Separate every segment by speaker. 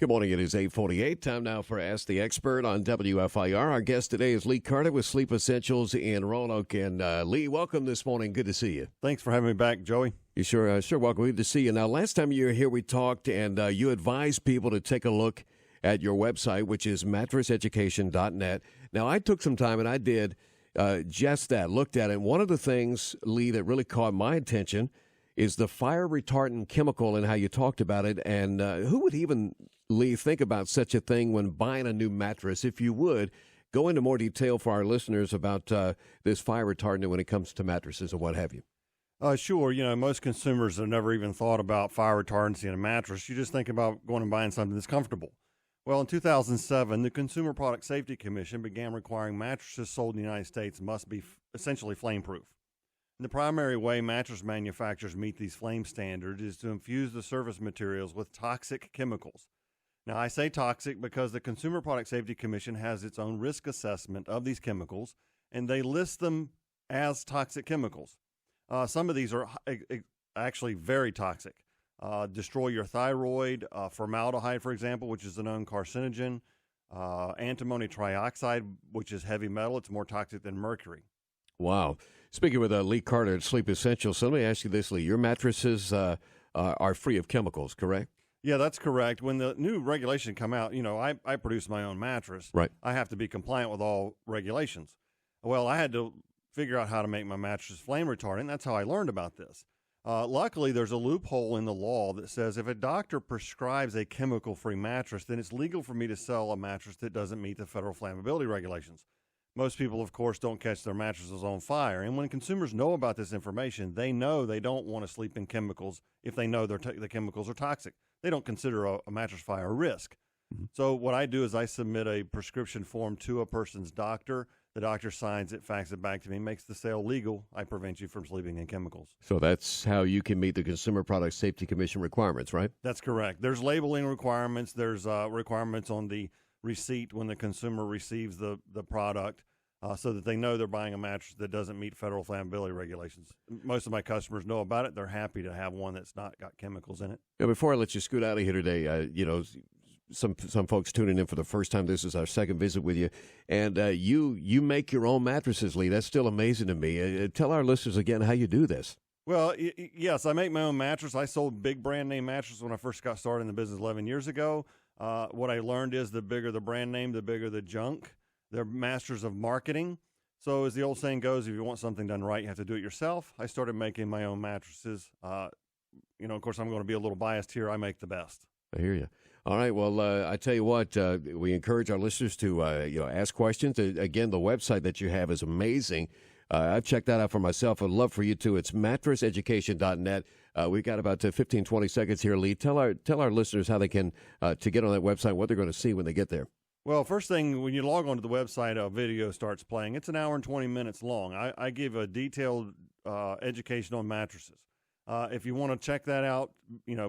Speaker 1: Good morning. It is 8:48. Time now for Ask the Expert on WFIR. Our guest today is Lee Carter with Sleep Essentials in Roanoke. And Lee, welcome this morning. Good to see you.
Speaker 2: Thanks for having me back, Joey.
Speaker 1: You sure welcome. Good to see you. Now, last time you were here, we talked, and you advised people to take a look at your website, which is mattresseducation.net. Now, I took some time, and I did just that, looked at it. And one of the things, Lee, that really caught my attention is the fire retardant chemical and how you talked about it. And who would even, Lee, think about such a thing when buying a new mattress? If you would, go into more detail for our listeners about this fire retardant when it comes to mattresses and what have you.
Speaker 2: Sure. You know, most consumers have never even thought about fire retardancy in a mattress. You just think about going and buying something that's comfortable. Well, in 2007, the Consumer Product Safety Commission began requiring mattresses sold in the United States must be essentially flame-proof. And the primary way mattress manufacturers meet these flame standards is to infuse the surface materials with toxic chemicals. Now, I say toxic because the Consumer Product Safety Commission has its own risk assessment of these chemicals, and they list them as toxic chemicals. Some of these are actually very toxic. Destroy your thyroid, formaldehyde, for example, which is a known carcinogen, antimony trioxide, which is heavy metal. It's more toxic than mercury.
Speaker 1: Wow. Speaking with Lee Carter at Sleep Essentials, so let me ask you this, Lee. Your mattresses are free of chemicals, correct?
Speaker 2: Yeah, that's correct. When the new regulation come out, you know, I produce my own mattress.
Speaker 1: Right.
Speaker 2: I have to be compliant with all regulations. Well, I had to figure out how to make my mattress flame retardant. That's how I learned about this. Luckily, there's a loophole in the law that says if a doctor prescribes a chemical-free mattress, then it's legal for me to sell a mattress that doesn't meet the federal flammability regulations. Most people, of course, don't catch their mattresses on fire. And when consumers know about this information, they know they don't want to sleep in chemicals if they know the chemicals are toxic. They don't consider a mattress fire a risk. Mm-hmm. So what I do is I submit a prescription form to a person's doctor. The doctor signs it, faxes it back to me, makes the sale legal. I prevent you from sleeping in chemicals.
Speaker 1: So that's how you can meet the Consumer Product Safety Commission requirements, right?
Speaker 2: That's correct. There's labeling requirements. There's requirements on the receipt when the consumer receives the product so that they know they're buying a mattress that doesn't meet federal flammability regulations. Most of my customers know about it. They're happy to have one that's not got chemicals in it.
Speaker 1: Yeah, before I let you scoot out of here today, some folks tuning in for the first time. This is our second visit with you, and you make your own mattresses, Lee. That's still amazing to me. Tell our listeners again how you do this.
Speaker 2: Well, yes, I make my own mattress. I sold big brand name mattresses when I first got started in the business 11 years ago. What I learned is the bigger the brand name, the bigger the junk. They're masters of marketing. So as the old saying goes, if you want something done right, you have to do it yourself. I started making my own mattresses. Of course, I'm going to be a little biased here. I make the best.
Speaker 1: I hear you. All right. Well, I tell you what, we encourage our listeners to, ask questions. Again, the website that you have is amazing. I've checked that out for myself. I'd love for you to. It's mattresseducation.net. We've got about 15, 20 seconds here, Lee. Tell our listeners how they can to get on that website, what they're going to see when they get there.
Speaker 2: Well, first thing, when you log onto the website, a video starts playing. It's an hour and 20 minutes long. I give a detailed education on mattresses. If you want to check that out,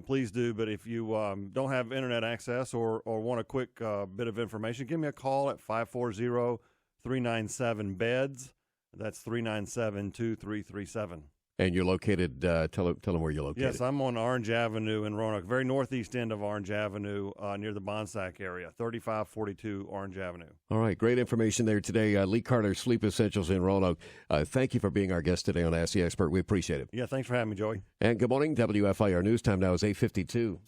Speaker 2: please do. But if you don't have internet access or want a quick bit of information, give me a call at 540-397-BEDS. That's 397-2337.
Speaker 1: And you're located, tell them where you're located.
Speaker 2: Yes, I'm on Orange Avenue in Roanoke, very northeast end of Orange Avenue, near the Bonsack area, 3542 Orange Avenue.
Speaker 1: All right, great information there today. Lee Carter, Sleep Essentials in Roanoke. Thank you for being our guest today on Ask the Expert. We appreciate it.
Speaker 2: Yeah, thanks for having me, Joey.
Speaker 1: And good morning, WFIR News. Time now is 8:52.